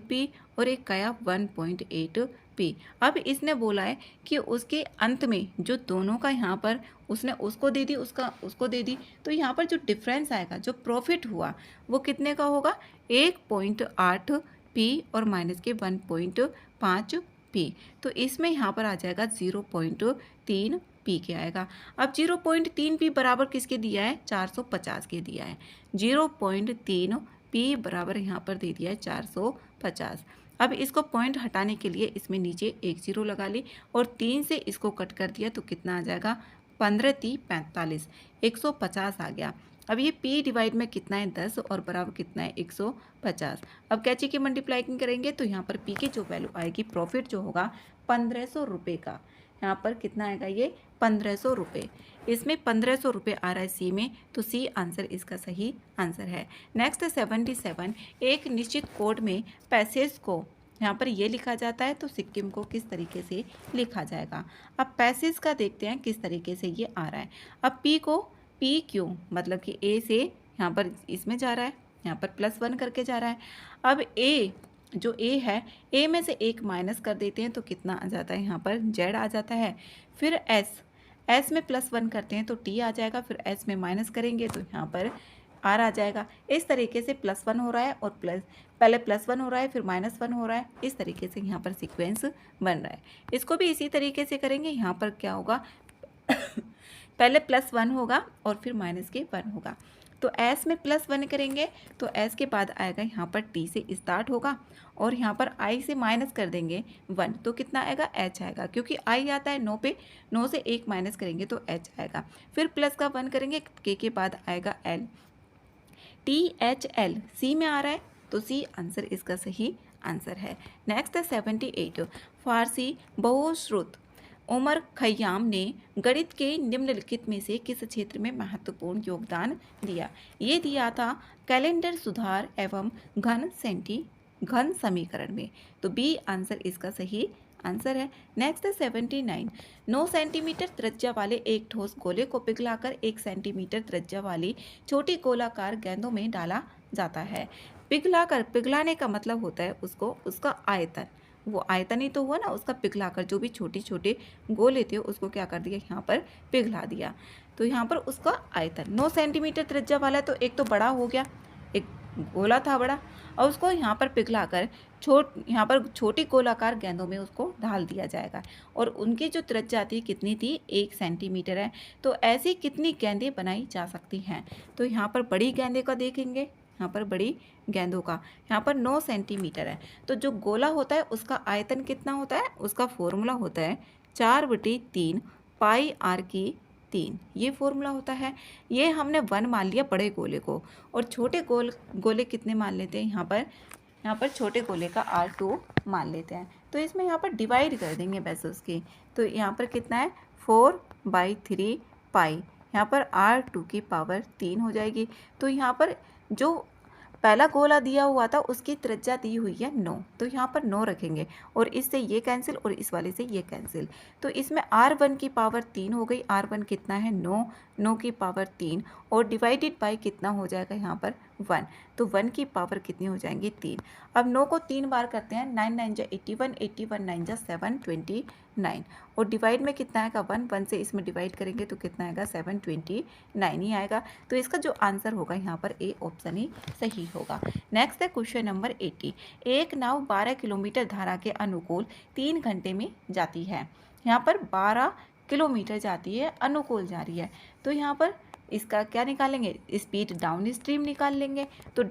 P और एक का आया 1.8 P। अब इसने बोला है कि उसके अंत में जो दोनों का यहाँ पर उसने उसको दे दी, उसका उसको दे दी, तो यहाँ पर जो डिफरेंस आएगा, जो प्रॉफिट हुआ वो कितने का होगा 1.8 P और माइनस के 1.5 P। तो इसमें यहाँ पर आ जाएगा 0.3 पी के आएगा। अब 0.3 पी बराबर किसके दिया है, 450 के दिया है। 0.3 पी बराबर यहाँ पर दे दिया है 450। अब इसको पॉइंट हटाने के लिए इसमें नीचे एक जीरो लगा ली और 3 से इसको कट कर दिया तो कितना आ जाएगा, 15 3 45, 150 आ गया। अब ये p डिवाइड में कितना है, 10 और बराबर कितना है, 150। अब कैची की मल्टीप्लाइंग करेंगे तो यहाँ पर p की जो वैल्यू आएगी, प्रॉफिट जो होगा 1500 रुपये का, यहाँ पर कितना आएगा, ये 1500 रुपये। इसमें 1500 रुपये आ रहा है सी में, तो सी आंसर इसका सही आंसर है। नेक्स्ट 77, एक निश्चित कोड में पैसेज को यहाँ पर ये लिखा जाता है तो सिक्किम को किस तरीके से लिखा जाएगा। अब पैसेज का देखते हैं किस तरीके से ये आ रहा है। अब पी को पी क्यों, मतलब कि ए से यहाँ पर इसमें जा रहा है, यहाँ पर +1 करके जा रहा है। अब ए जो ए है, ए में से एक माइनस कर देते हैं तो कितना आ जाता है, यहाँ पर जेड आ जाता है। फिर एस में +1 करते हैं तो टी आ जाएगा, फिर एस में माइनस करेंगे तो यहाँ पर आर आ जाएगा। इस तरीके से +1 हो रहा है और पहले +1 हो रहा है फिर -1 हो रहा है, इस तरीके से यहाँ पर सीक्वेंस बन रहा है। इसको भी इसी तरीके से करेंगे। यहाँ पर क्या होगा पहले +1 होगा और फिर -1 होगा। तो s में +1 करेंगे तो s के बाद आएगा यहाँ पर t से स्टार्ट होगा और यहाँ पर i से माइनस कर देंगे 1 तो कितना आएगा, h आएगा। क्योंकि i आता है 9 पे, 9 से 1 माइनस करेंगे तो h आएगा। फिर प्लस का 1 करेंगे, k के बाद आएगा l, THL सी में आ रहा है तो सी आंसर इसका सही आंसर है। नेक्स्ट है 78, फारसी बहुश्रुत उमर खय्याम ने गणित के निम्नलिखित में से किस क्षेत्र में महत्वपूर्ण योगदान दिया। ये दिया था कैलेंडर सुधार एवं घन समीकरण में, तो बी आंसर इसका सही आंसर है। नेक्स्ट है 79, 9 सेंटीमीटर त्रिज्या वाले एक ठोस गोले को पिघलाकर 1 सेंटीमीटर त्रिज्या वाली छोटी गोलाकार गेंदों में डाला जाता है। पिघलाने का मतलब होता है उसको, उसका आयतन, वो आयतन ही तो हुआ ना उसका, पिघलाकर जो भी छोटे छोटे गोले थे उसको क्या कर दिया, यहाँ पर पिघला दिया। तो यहाँ पर उसका आयतन 9 सेंटीमीटर त्रिज्या वाला, तो एक तो बड़ा हो गया, एक गोला था बड़ा, और उसको यहाँ पर पिघलाकर यहाँ पर छोटी गोलाकार गेंदों में उसको डाल दिया जाएगा। और उनकी जो त्रिज्या थी कितनी थी, 1 सेंटीमीटर है। तो ऐसी कितनी गेंदें बनाई जा सकती हैं, तो यहाँ पर बड़ी गेंदे का देखेंगे, यहाँ पर बड़ी गेंदों का यहाँ पर 9 सेंटीमीटर है। तो जो गोला होता है उसका आयतन कितना होता है, उसका फॉर्मूला होता है 4/3 पाई r की 3, ये फॉर्मूला होता है। ये हमने 1 मान लिया बड़े गोले को, और छोटे गोले कितने मान लेते हैं, यहाँ पर छोटे गोले का r2 मान लेते हैं। तो इसमें यहाँ पर डिवाइड कर देंगे बस उसकी, तो यहाँ पर कितना है 4/3 पाई, यहाँ पर r2 की पावर 3 हो जाएगी। तो यहाँ पर जो पहला गोला दिया हुआ था उसकी त्रिज्या दी हुई है 9, तो यहाँ पर 9 रखेंगे और इससे ये कैंसिल और इस वाले से ये कैंसिल। तो इसमें r1 की पावर 3 हो गई, r1 कितना है 9, 9 की पावर 3 और डिवाइडेड बाय कितना हो जाएगा यहाँ पर 1, तो 1 की पावर कितनी हो जाएंगी 3। अब 9 को 3 बार करते हैं, 9 9 जा 81, 81 9 जा 729 और डिवाइड में कितना आएगा 1, 1 से इसमें डिवाइड करेंगे तो कितना आएगा 729 ही आएगा। तो इसका जो आंसर होगा यहाँ पर ए ऑप्शन ही सही होगा। नेक्स्ट है क्वेश्चन नंबर 80, एक नाव 12 किलोमीटर धारा के अनुकूल 3 घंटे में जाती है। यहाँ पर 12 किलोमीटर जाती है, अनुकूल जा रही है, तो यहाँ पर इसका क्या निकालेंगे, स्पीड डाउन स्ट्रीम निकाल लेंगे। तो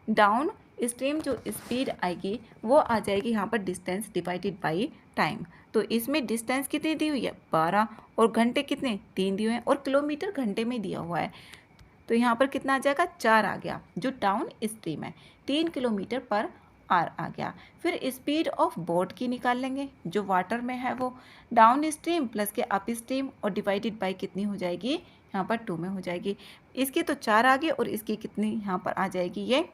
डाउन स्ट्रीम जो स्पीड आएगी वो आ जाएगी यहाँ पर डिस्टेंस डिवाइडेड बाई टाइम। तो इसमें डिस्टेंस कितनी दी हुई है 12 और घंटे कितने 3 दिए हुए हैं और किलोमीटर घंटे में दिया हुआ है, तो यहाँ पर कितना आ जाएगा 4 आ गया। जो डाउन स्ट्रीम है 3 किलोमीटर पर आर आ गया। फिर स्पीड ऑफ बोट की निकाल लेंगे, जो वाटर में है वो डाउन स्ट्रीम प्लस के अप स्ट्रीम और डिवाइडेड बाई कितनी हो जाएगी, यहाँ पर 2 में हो जाएगी। इसकी तो 4 आ गई और इसकी कितनी यहाँ पर आ जाएगी, ये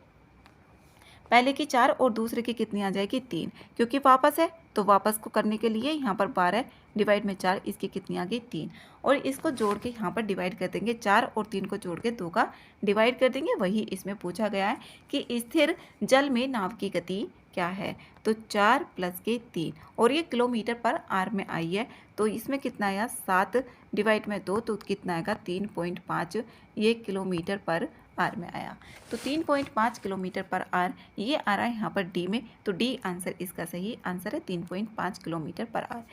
पहले की 4 और दूसरे की कितनी आ जाएगी 3, क्योंकि वापस है तो वापस को करने के लिए यहाँ पर 12 डिवाइड में 4, इसकी कितनी आ गई 3 और इसको जोड़ के यहाँ पर डिवाइड कर देंगे, 4 और 3 को जोड़ के 2 का डिवाइड कर देंगे। वही इसमें पूछा गया है कि स्थिर जल में नाव की गति क्या है, तो 4 प्लस के 3 और ये किलोमीटर पर आर में आई है, तो इसमें कितना आया 7 डिवाइड में 2, तो कितना आएगा 3.5, ये किलोमीटर पर आर में आया। तो 3.5 किलोमीटर पर आर ये आ रहा है यहाँ पर डी में, तो डी आंसर इसका सही आंसर है 3.5 किलोमीटर पर आर।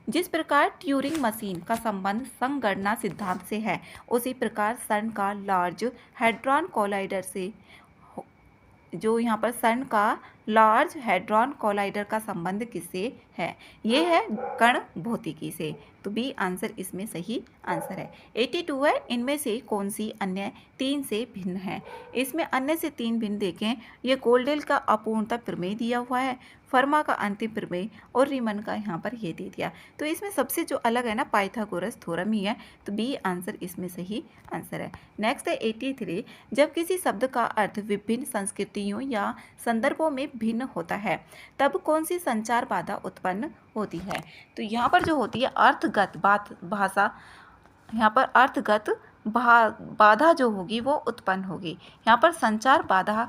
जिस प्रकार ट्यूरिंग मशीन का संबंध संगणना सिद्धांत से है, उसी प्रकार CERN का लार्ज हैड्रॉन कोलाइडर से जो यहाँ पर CERN का लार्ज हैड्रॉन कोलाइडर का संबंध किससे है? ये है कण भौतिकी से। तो बी आंसर इसमें सही आंसर है। 82 है, इनमें से कौन सी अन्य 3 से भिन्न है? इसमें अन्य से 3 भिन्न देखें, ये गोल्डेल का अपूर्णता प्रमेय दिया हुआ है, फर्मा का अंतिम प्रमेय और रीमन का यहाँ पर ये दे दिया। तो इसमें सबसे जो अलग है ना, पाइथागोरस थ्योरम ही है। तो बी आंसर इसमें सही आंसर है। नेक्स्ट है 83, जब किसी शब्द का अर्थ विभिन्न संस्कृतियों या संदर्भों में भिन्न होता है, तब कौन सी संचार बाधा उत्पन्न होती है? तो यहाँ पर जो होती है अर्थगत भाषा, यहाँ पर अर्थगत बाधा जो होगी वो उत्पन्न होगी। यहाँ पर संचार बाधा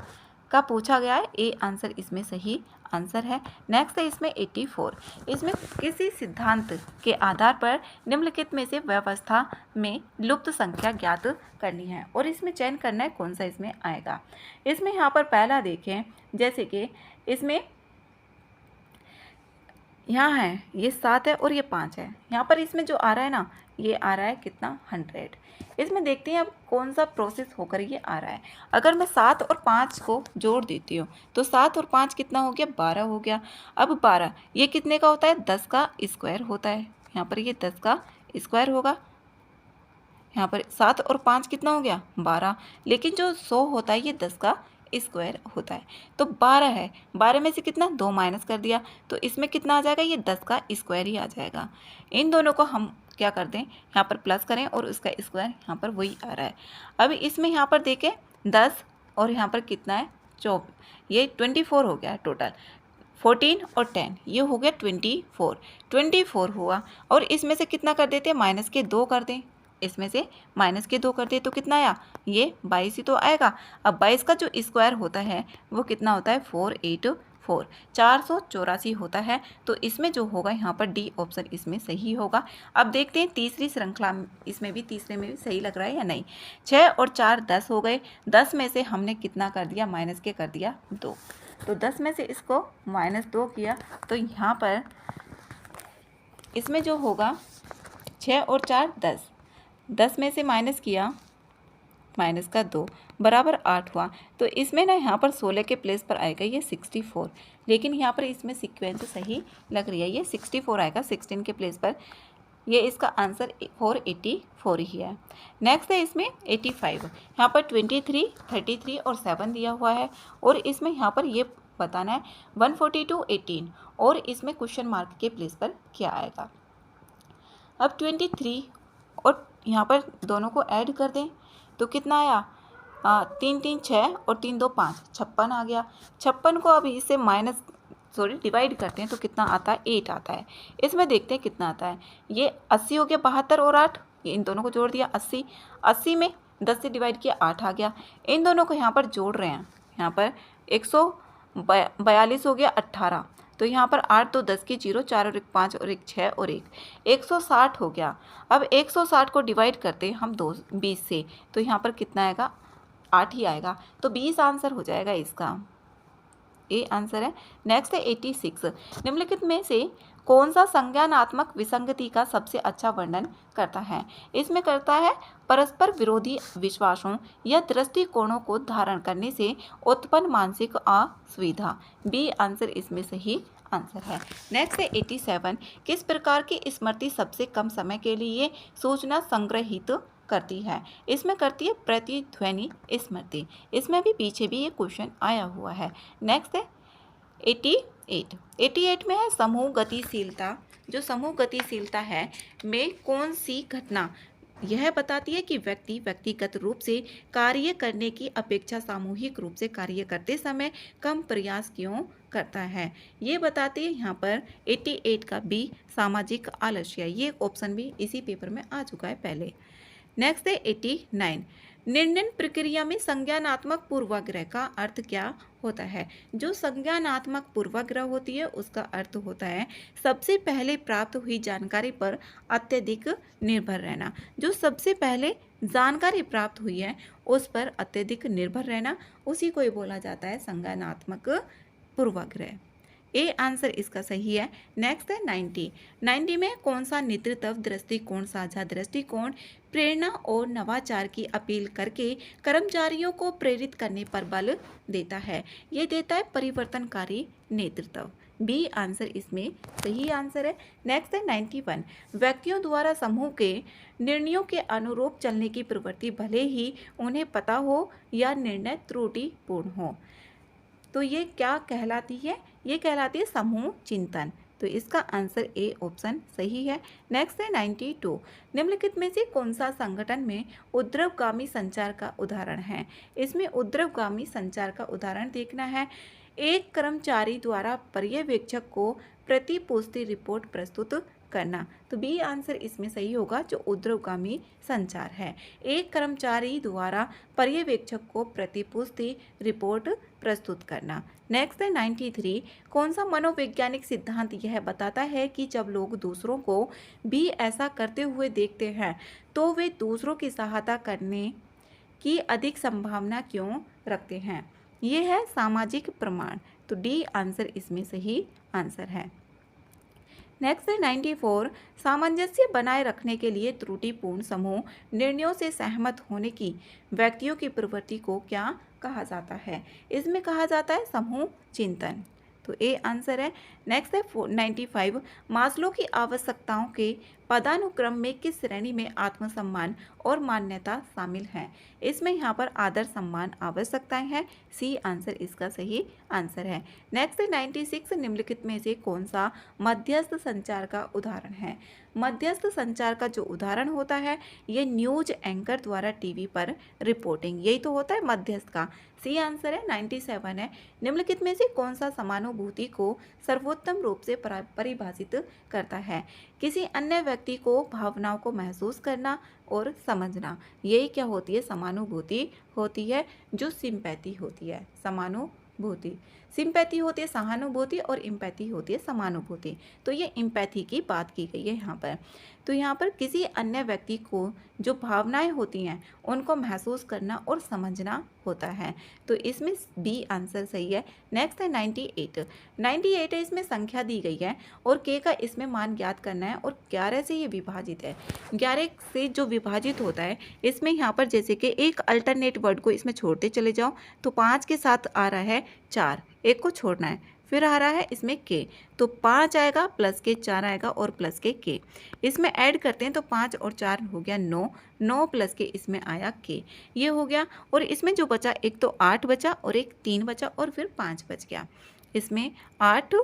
का पूछा गया है, ए आंसर इसमें सही आंसर है। नेक्स्ट है इसमें 84, इसमें किसी सिद्धांत के आधार पर निम्नलिखित में से व्यवस्था में लुप्त संख्या ज्ञात करनी है और इसमें चयन करना है कौन सा इसमें आएगा। इसमें यहाँ पर पहला देखें, जैसे कि इसमें यहाँ है ये 7 है और ये 5 है। यहाँ पर इसमें जो आ रहा है ना, ये आ रहा है कितना 100। इसमें देखते हैं अब कौन सा प्रोसेस होकर ये आ रहा है। अगर मैं 7 और 5 को जोड़ देती हूँ तो 7 और 5 कितना हो गया, 12 हो गया। अब 12 ये कितने का होता है, 10 का स्क्वायर होता है। यहाँ पर ये 10 का स्क्वायर होगा। यहाँ पर 7 और 5 कितना हो गया, 12। लेकिन जो 100 होता है ये 10 का स्क्वायर होता है। तो 12 है, 12 में से कितना 2 माइनस कर दिया, तो इसमें कितना आ जाएगा, ये 10 का स्क्वायर ही आ जाएगा। इन दोनों को हम क्या कर दें, यहाँ पर प्लस करें और उसका स्क्वायर यहाँ पर वही आ रहा है। अब इसमें यहाँ पर देखें 10 और यहाँ पर कितना है 24, ये 24 हो गया टोटल। 14 और 10 ये हो गया 24 हुआ। और इसमें से कितना कर देते हैं, माइनस के 2 कर दें। इसमें से माइनस के 2 कर दे तो कितना आया, ये 22 ही तो आएगा। अब 22 का जो स्क्वायर होता है वो कितना होता है, 484, 484 होता है। तो इसमें जो होगा यहाँ पर डी ऑप्शन इसमें सही होगा। अब देखते हैं तीसरी श्रृंखला, इसमें भी तीसरे में भी सही लग रहा है या नहीं। 6 और 4 10 हो गए। 10 में से हमने कितना कर दिया, माइनस के कर दिया 2। तो 10 में से इसको -2 किया तो यहाँ पर इसमें जो होगा 6 और 4 10, 10 में से माइनस किया, माइनस का 2 बराबर 8 हुआ। तो इसमें ना यहाँ पर 16 के प्लेस पर आएगा ये 64, लेकिन यहाँ पर इसमें सीक्वेंस सही लग रही है, ये 64 आएगा 16 के प्लेस पर। ये इसका आंसर 484 ही है। नेक्स्ट है इसमें 85, यहाँ पर 23, 33 और 7 दिया हुआ है और इसमें यहाँ पर ये बताना है 142, 18 और इसमें क्वेश्चन मार्क के प्लेस पर क्या आएगा। अब 23 और यहाँ पर दोनों को ऐड कर दें तो कितना आया, 3 3 6 और 3 2 5, 56 आ गया। 56 को अभी इससे डिवाइड करते हैं तो कितना आता है, 8 आता है। इसमें देखते हैं कितना आता है, ये 80 हो गया, 72 और 8, ये इन दोनों को जोड़ दिया 80, 80 में 10 से डिवाइड किया 8 आ गया। इन दोनों को यहाँ पर जोड़ रहे हैं, यहाँ पर 142 हो गया 18, तो यहाँ पर 8 2 10 की 0, 4 और 1 5 और 1 6 और 1 160 हो गया। अब 160 को डिवाइड करते हैं हम 20 से तो यहाँ पर कितना आएगा, 8 ही आएगा। तो 20 आंसर हो जाएगा इसका, ए आंसर है। नेक्स्ट है 86, निम्नलिखित में से कौन सा संज्ञानात्मक विसंगति का सबसे अच्छा वर्णन करता है? इसमें करता है परस्पर विरोधी विश्वासों या दृष्टिकोणों को धारण करने से उत्पन्न मानसिक असुविधा। बी आंसर इसमें सही आंसर है। नेक्स्ट है 87, किस प्रकार की स्मृति सबसे कम समय के लिए सूचना संग्रहित करती है? इसमें करती है प्रतिध्वनि स्मृति। इसमें भी पीछे भी ये क्वेश्चन आया हुआ है। नेक्स्ट है 88 में है समूह गतिशीलता। जो समूह गतिशीलता है में कौन सी घटना यह बताती है कि व्यक्ति व्यक्तिगत रूप से कार्य करने की अपेक्षा सामूहिक रूप से कार्य करते समय कम प्रयास क्यों करता है? ये बताती है यहाँ पर 88 का बी सामाजिक आलस्य। ये ऑप्शन भी इसी पेपर में आ चुका है पहले। नेक्स्ट है 89, निर्णय प्रक्रिया में संज्ञानात्मक पूर्वाग्रह का अर्थ क्या होता है? जो संज्ञानात्मक पूर्वाग्रह होती है उसका अर्थ होता है सबसे पहले प्राप्त हुई जानकारी पर अत्यधिक निर्भर रहना। जो सबसे पहले जानकारी प्राप्त हुई है उस पर अत्यधिक निर्भर रहना, उसी को ही बोला जाता है संज्ञानात्मक पूर्वाग्रह। ए आंसर इसका सही है। नेक्स्ट है 90। 90 में कौन सा नेतृत्व दृष्टिकोण साझा दृष्टिकोण प्रेरणा और नवाचार की अपील करके कर्मचारियों को प्रेरित करने पर बल देता है? ये देता है परिवर्तनकारी नेतृत्व। बी आंसर इसमें सही आंसर है। नेक्स्ट है 91। व्यक्तियों द्वारा समूह के निर्णयों के अनुरूप चलने की प्रवृत्ति भले ही उन्हें पता हो या निर्णय त्रुटिपूर्ण हो, तो ये क्या कहलाती है? ये कहलाती है समूह चिंतन। तो इसका आंसर ए ऑप्शन सही है। नेक्स्ट है 92। निम्नलिखित में से कौन सा संगठन में ऊर्ध्वगामी संचार का उदाहरण है? इसमें ऊर्ध्वगामी संचार का उदाहरण देखना है। एक कर्मचारी द्वारा पर्यवेक्षक को प्रतिपुष्टि रिपोर्ट प्रस्तुत करना। तो बी आंसर इसमें सही होगा, जो ऊर्ध्वगामी संचार है। एक कर्मचारी द्वारा पर्यवेक्षक को प्रतिपुष्टि रिपोर्ट प्रस्तुत करना। नेक्स्ट है 93। कौन सा मनोवैज्ञानिक सिद्धांत यह बताता है कि जब लोग दूसरों को भी ऐसा करते हुए देखते हैं तो वे दूसरों की सहायता करने की अधिक संभावना क्यों रखते हैं? ये है सामाजिक प्रमाण। तो डी आंसर इसमें सही आंसर है। नेक्स्ट है 94। सामंजस्य बनाए रखने के लिए त्रुटिपूर्ण समूह निर्णयों से सहमत होने की व्यक्तियों की प्रवृत्ति को क्या कहा जाता है? इसमें कहा जाता है समूह चिंतन। तो ए आंसर है। नेक्स्ट है 95। मास्लो की आवश्यकताओं के पदानुक्रम में किस श्रेणी में आत्मसम्मान और मान्यता शामिल है? इसमें यहाँ पर आदर सम्मान आवश्यकताएं हैं। सी आंसर इसका सही आंसर है। नेक्स्ट है 96। निम्नलिखित में से कौन सा मध्यस्थ संचार का उदाहरण है? मध्यस्थ संचार का जो उदाहरण होता है, ये न्यूज एंकर द्वारा टीवी पर रिपोर्टिंग, यही तो होता है मध्यस्थ का। सी आंसर है। 97 है। निम्नलिखित में से कौन सा समानुभूति को सर्वोत्तम रूप से परिभाषित करता है? किसी अन्य व्यक्ति को भावनाओं को महसूस करना और समझना, यही क्या होती है? समानुभूति होती है, जो सिंपैथी होती है। समानुभूति, सिंपैथी होती है सहानुभूति, और इम्पैथी होती है समानुभूति। तो ये इम्पैथी की बात की गई है यहाँ पर। तो यहाँ पर किसी अन्य व्यक्ति को जो भावनाएं होती हैं उनको महसूस करना और समझना होता है। तो इसमें बी आंसर सही है। नेक्स्ट है 98। 98 है, इसमें संख्या दी गई है और के का इसमें मान ज्ञात करना है, और 11 से ये विभाजित है। 11 से जो विभाजित होता है, इसमें यहाँ पर जैसे कि एक अल्टरनेट वर्ड को इसमें छोड़ते चले जाओ तो 5 के साथ आ रहा है 4, एक को छोड़ना है, फिर आ रहा है इसमें के, तो 5 आएगा प्लस के 4 आएगा और प्लस के इसमें ऐड करते हैं तो 5 और 4 हो गया 9, 9 प्लस के इसमें आया के, ये हो गया। और इसमें जो बचा, एक तो 8 बचा और एक 3 बचा और फिर 5 बच गया। इसमें 8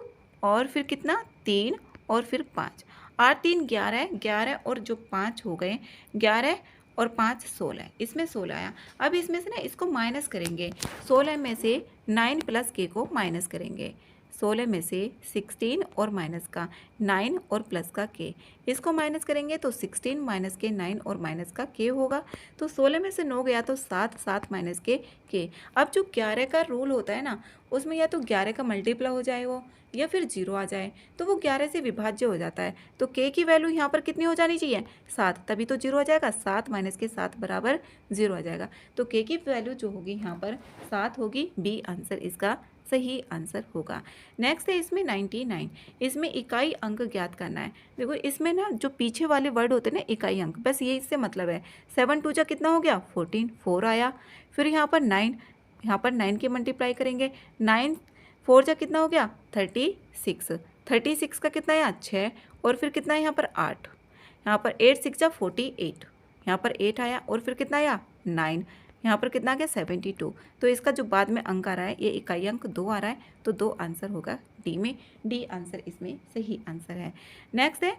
और फिर कितना 3 और फिर 5, 8 3 11, 11 और जो 5 हो गए 11 और 5 16, इसमें 16 आया। अब इसमें से ना इसको माइनस करेंगे, 16 में से 9 प्लस के को माइनस करेंगे, 16 में से 16 और माइनस का 9 और प्लस का के, इसको माइनस करेंगे तो 16 माइनस के 9 और माइनस का के होगा। तो 16 में से 9 गया तो 7, 7 माइनस के। अब जो 11 का रूल होता है ना, उसमें या तो 11 का मल्टीप्लाई हो जाए वो, या फिर 0 आ जाए, तो वो 11 से विभाज्य हो जाता है। तो के की वैल्यू यहाँ पर कितनी हो जानी चाहिए? 7, तभी तो 0 आ जाएगा। 7 माइनस के 7 बराबर 0 आ जाएगा। तो के की वैल्यू जो होगी यहाँ पर 7 होगी। बी आंसर इसका सही आंसर होगा। नेक्स्ट है इसमें 99। इसमें इकाई अंक ज्ञात करना है। देखो इसमें ना जो पीछे वाले वर्ड होते हैं ना, इकाई अंक, बस ये इससे मतलब है। 7 2 जा कितना हो गया 14, 4 आया। फिर यहाँ पर 9, यहाँ पर 9 के मल्टीप्लाई करेंगे, 9 4 जा कितना हो गया 36, 36 का कितना आया 6, और फिर कितना है यहाँ पर 8, यहाँ पर 8 6 जा 48, यहाँ पर 8 आया, और फिर कितना आया 9, यहाँ पर कितना आ गया 72। तो इसका जो बाद में अंक आ रहा है, ये इकाई अंक 2 आ रहा है, तो 2 आंसर होगा डी में। डी आंसर इसमें सही आंसर है। नेक्स्ट है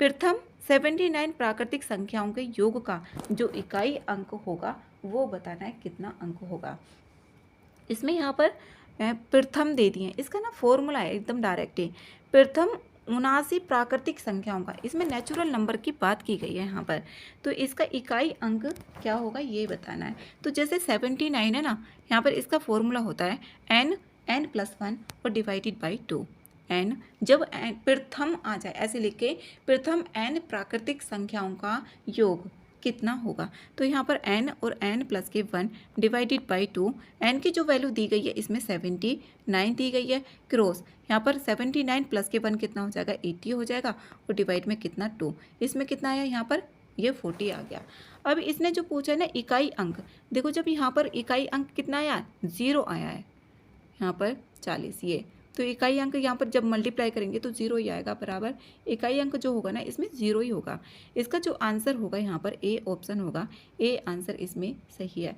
प्रथम 79 प्राकृतिक संख्याओं के योग का जो इकाई अंक होगा वो बताना है कितना अंक होगा। इसमें यहाँ पर प्रथम दे दिए, इसका ना फॉर्मूला है एकदम डायरेक्ट ही, प्रथम 79 प्राकृतिक संख्याओं का, इसमें नेचुरल नंबर की बात की गई है यहाँ पर। तो इसका इकाई अंक क्या होगा ये बताना है। तो जैसे 79 है ना, यहाँ पर इसका फॉर्मूला होता है n+1 और डिवाइडेड बाई 2। n जब प्रथम आ जाए ऐसे लिख के, प्रथम n प्राकृतिक संख्याओं का योग, कितना होगा। तो यहाँ पर n और n प्लस के 1 डिवाइडेड बाई 2, n की जो वैल्यू दी गई है इसमें 79 दी गई है, क्रॉस यहाँ पर 79 प्लस के 1 कितना हो जाएगा 80 हो जाएगा, और डिवाइड में कितना 2, इसमें कितना आया यहाँ पर ये 40 आ गया। अब इसने जो पूछा है ना इकाई अंक, देखो जब यहाँ पर इकाई अंक कितना आया 0 आया है, यहाँ पर 40 ये, तो इकाई अंक यहाँ पर जब मल्टीप्लाई करेंगे तो 0 ही आएगा, बराबर इकाई अंक जो होगा ना इसमें 0 ही होगा। इसका जो आंसर होगा यहाँ पर ए ऑप्शन होगा, ए आंसर इसमें सही है।